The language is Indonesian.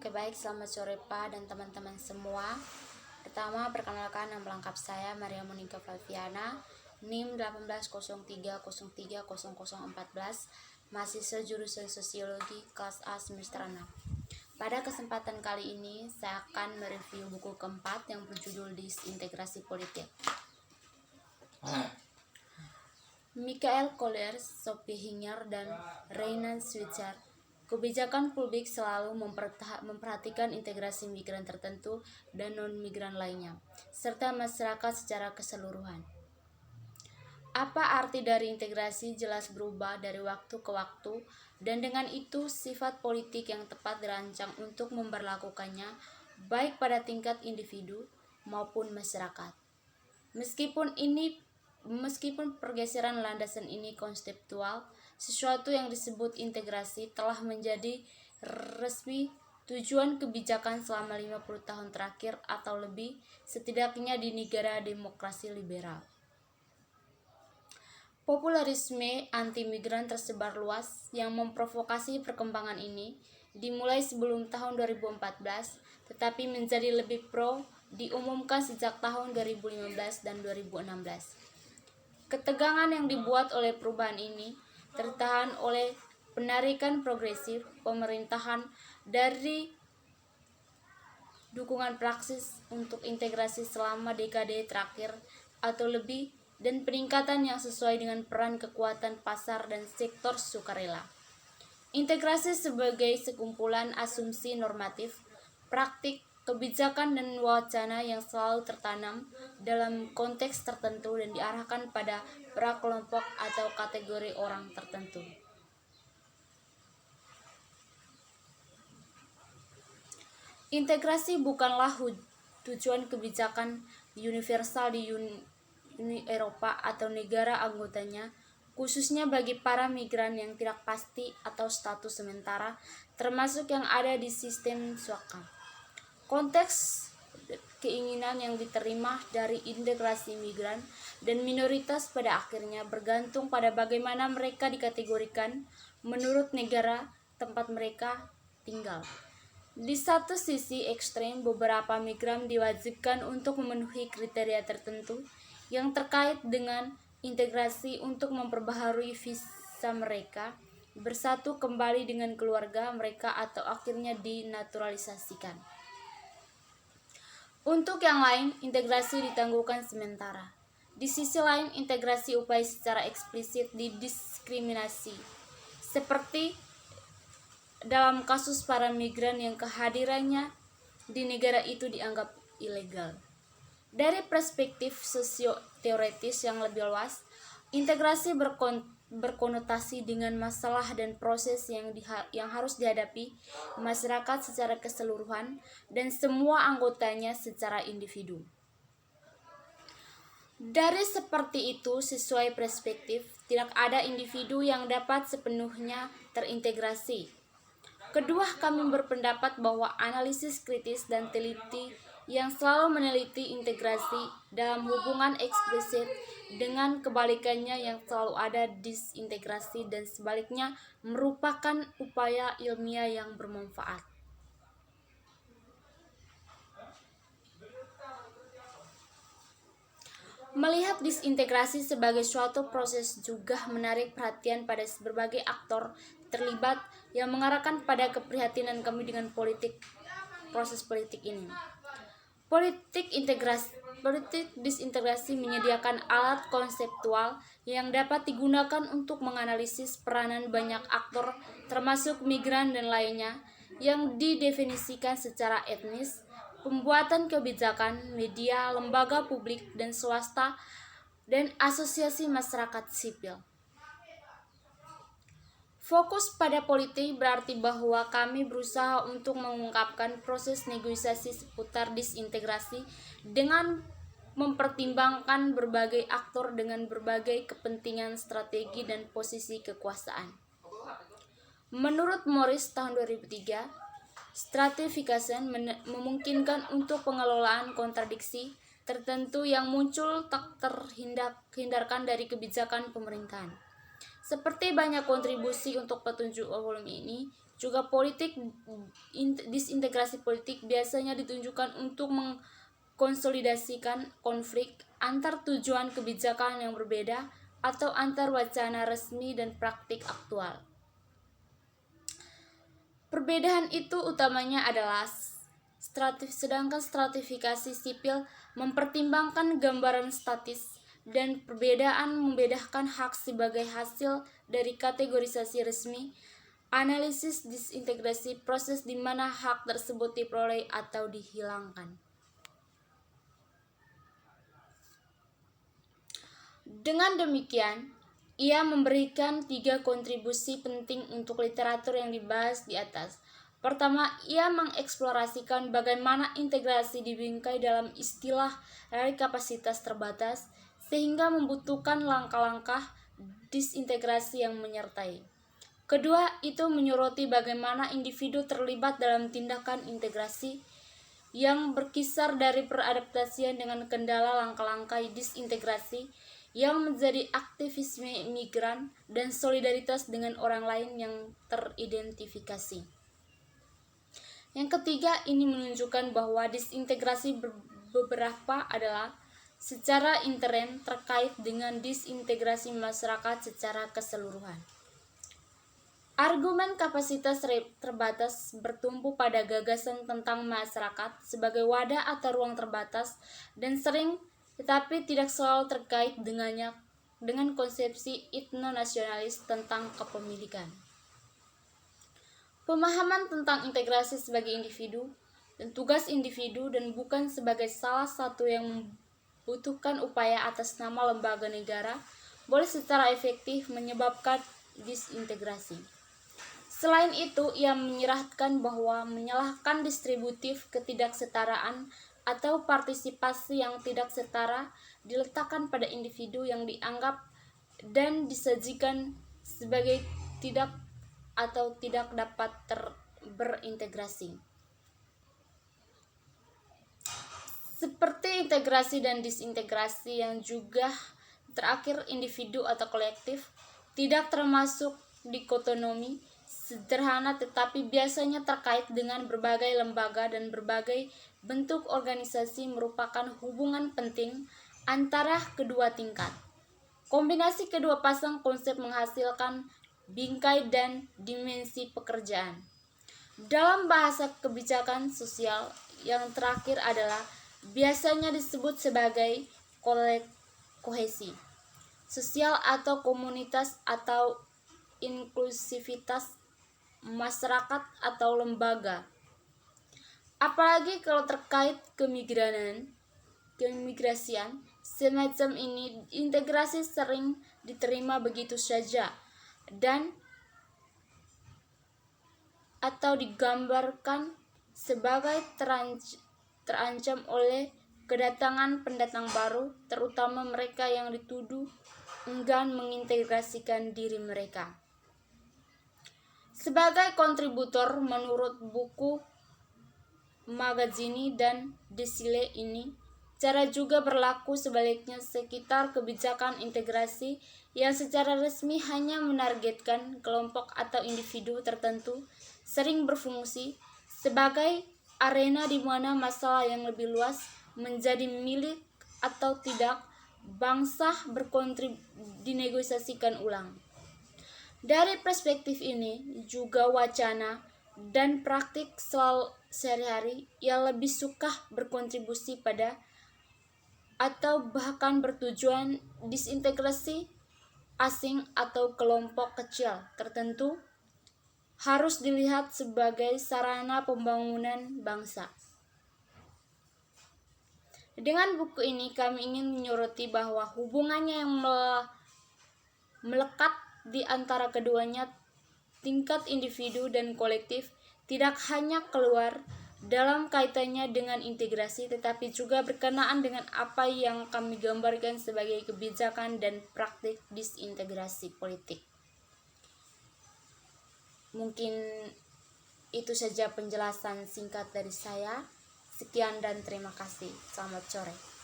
Oke baik, selamat sore Pak dan teman-teman semua. Pertama, perkenalkan nama lengkap saya Maria Monica Flaviana, NIM 1803030014, mahasiswa jurusan Sosiologi kelas A semester 6. Pada kesempatan kali ini, saya akan mereview buku keempat yang berjudul Disintegrasi Politik. Michael Kohler, Sophie Hinger, dan Reinhard Switzer. Kebijakan publik selalu memperhatikan integrasi migran tertentu dan non-migran lainnya, serta masyarakat secara keseluruhan. Apa arti dari integrasi jelas berubah dari waktu ke waktu, dan dengan itu sifat politik yang tepat dirancang untuk memberlakukannya baik pada tingkat individu maupun masyarakat. Meskipun pergeseran landasan ini konseptual, sesuatu yang disebut integrasi telah menjadi resmi tujuan kebijakan selama 50 tahun terakhir atau lebih, setidaknya di negara demokrasi liberal. Popularisme anti-migran tersebar luas yang memprovokasi perkembangan ini dimulai sebelum tahun 2014, tetapi menjadi lebih pro diumumkan sejak tahun 2015 dan 2016. Ketegangan yang dibuat oleh perubahan ini tertahan oleh penarikan progresif pemerintahan dari dukungan praksis untuk integrasi selama dekade terakhir atau lebih, dan peningkatan yang sesuai dengan peran kekuatan pasar dan sektor sukarela. Integrasi sebagai sekumpulan asumsi normatif, praktik, kebijakan dan wacana yang selalu tertanam dalam konteks tertentu dan diarahkan pada prakelompok atau kategori orang tertentu. Integrasi bukanlah tujuan kebijakan universal di Uni Eropa atau negara anggotanya, khususnya bagi para migran yang tidak pasti atau status sementara, termasuk yang ada di sistem suaka. Konteks keinginan yang diterima dari integrasi migran dan minoritas pada akhirnya bergantung pada bagaimana mereka dikategorikan menurut negara tempat mereka tinggal. Di satu sisi ekstrem, beberapa migran diwajibkan untuk memenuhi kriteria tertentu yang terkait dengan integrasi untuk memperbaharui visa mereka, bersatu kembali dengan keluarga mereka, atau akhirnya dinaturalisasikan. Untuk yang lain, integrasi ditangguhkan sementara. Di sisi lain, integrasi upaya secara eksplisit didiskriminasi, seperti dalam kasus para migran yang kehadirannya di negara itu dianggap ilegal. Dari perspektif sosio-teoretis yang lebih luas, integrasi berkonotasi dengan masalah dan proses yang harus dihadapi masyarakat secara keseluruhan dan semua anggotanya secara individu. Dari seperti itu, sesuai perspektif, tidak ada individu yang dapat sepenuhnya terintegrasi. Kedua, kami berpendapat bahwa analisis kritis dan teliti yang selalu meneliti integrasi dalam hubungan eksplisit dengan kebalikannya yang selalu ada disintegrasi dan sebaliknya merupakan upaya ilmiah yang bermanfaat. Melihat disintegrasi sebagai suatu proses juga menarik perhatian pada berbagai aktor terlibat yang mengarahkan pada keprihatinan kami dengan proses politik ini. Politik disintegrasi menyediakan alat konseptual yang dapat digunakan untuk menganalisis peranan banyak aktor termasuk migran dan lainnya yang didefinisikan secara etnis, pembuatan kebijakan, media, lembaga publik dan swasta, dan asosiasi masyarakat sipil. Fokus pada politik berarti bahwa kami berusaha untuk mengungkapkan proses negosiasi seputar disintegrasi dengan mempertimbangkan berbagai aktor dengan berbagai kepentingan, strategi, dan posisi kekuasaan. Menurut Morris tahun 2003, stratification memungkinkan untuk pengelolaan kontradiksi tertentu yang muncul tak terhindarkan dari kebijakan pemerintahan. Seperti banyak kontribusi untuk petunjuk volume ini, juga disintegrasi politik biasanya ditunjukkan untuk mengkonsolidasikan konflik antar tujuan kebijakan yang berbeda atau antar wacana resmi dan praktik aktual. Perbedaan itu utamanya adalah sedangkan stratifikasi sipil mempertimbangkan gambaran statis dan perbedaan membedakan hak sebagai hasil dari kategorisasi resmi. Analisis disintegrasi proses di mana hak tersebut diperoleh atau dihilangkan. Dengan demikian, ia memberikan 3 kontribusi penting untuk literatur yang dibahas di atas. Pertama, ia mengeksplorasikan bagaimana integrasi dibingkai dalam istilah dari kapasitas terbatas, sehingga membutuhkan langkah-langkah disintegrasi yang menyertai. Kedua, itu menyoroti bagaimana individu terlibat dalam tindakan integrasi yang berkisar dari peradaptasian dengan kendala langkah-langkah disintegrasi yang menjadi aktivisme migran dan solidaritas dengan orang lain yang teridentifikasi. Yang ketiga, ini menunjukkan bahwa disintegrasi beberapa adalah secara intern terkait dengan disintegrasi masyarakat secara keseluruhan. Argumen kapasitas terbatas bertumpu pada gagasan tentang masyarakat sebagai wadah atau ruang terbatas dan sering tetapi tidak selalu terkait dengan konsepsi etnonasionalis tentang kepemilikan. Pemahaman tentang integrasi sebagai individu dan tugas individu dan bukan sebagai salah satu yang membutuhkan upaya atas nama lembaga negara boleh secara efektif menyebabkan disintegrasi. Selain itu, ia menyerahkan bahwa menyalahkan distributif ketidaksetaraan atau partisipasi yang tidak setara diletakkan pada individu yang dianggap dan disajikan sebagai tidak dapat berintegrasi. Seperti integrasi dan disintegrasi yang juga terakhir individu atau kolektif tidak termasuk dikotomi sederhana tetapi biasanya terkait dengan berbagai lembaga dan berbagai bentuk organisasi merupakan hubungan penting antara kedua tingkat. Kombinasi kedua pasang konsep menghasilkan bingkai dan dimensi pekerjaan. Dalam bahasa kebijakan sosial, yang terakhir adalah biasanya disebut sebagai kohesi sosial atau komunitas atau inklusivitas masyarakat atau lembaga. Apalagi kalau terkait keimigrasian, semacam ini integrasi sering diterima begitu saja dan atau digambarkan sebagai terancam oleh kedatangan pendatang baru, terutama mereka yang dituduh enggan mengintegrasikan diri mereka. Sebagai kontributor menurut buku Magazzini dan Desile ini, cara juga berlaku sebaliknya sekitar kebijakan integrasi yang secara resmi hanya menargetkan kelompok atau individu tertentu sering berfungsi sebagai arena di mana masalah yang lebih luas menjadi milik atau tidak bangsa dinegosiasikan ulang. Dari perspektif ini, juga wacana dan praktik sehari-hari yang lebih suka berkontribusi pada atau bahkan bertujuan disintegrasi asing atau kelompok kecil tertentu harus dilihat sebagai sarana pembangunan bangsa. Dengan buku ini kami ingin menyoroti bahwa hubungannya yang melekat di antara keduanya, tingkat individu dan kolektif, tidak hanya keluar dalam kaitannya dengan integrasi tetapi juga berkenaan dengan apa yang kami gambarkan sebagai kebijakan dan praktik disintegrasi politik. Mungkin itu saja penjelasan singkat dari saya. Sekian dan terima kasih. Selamat sore.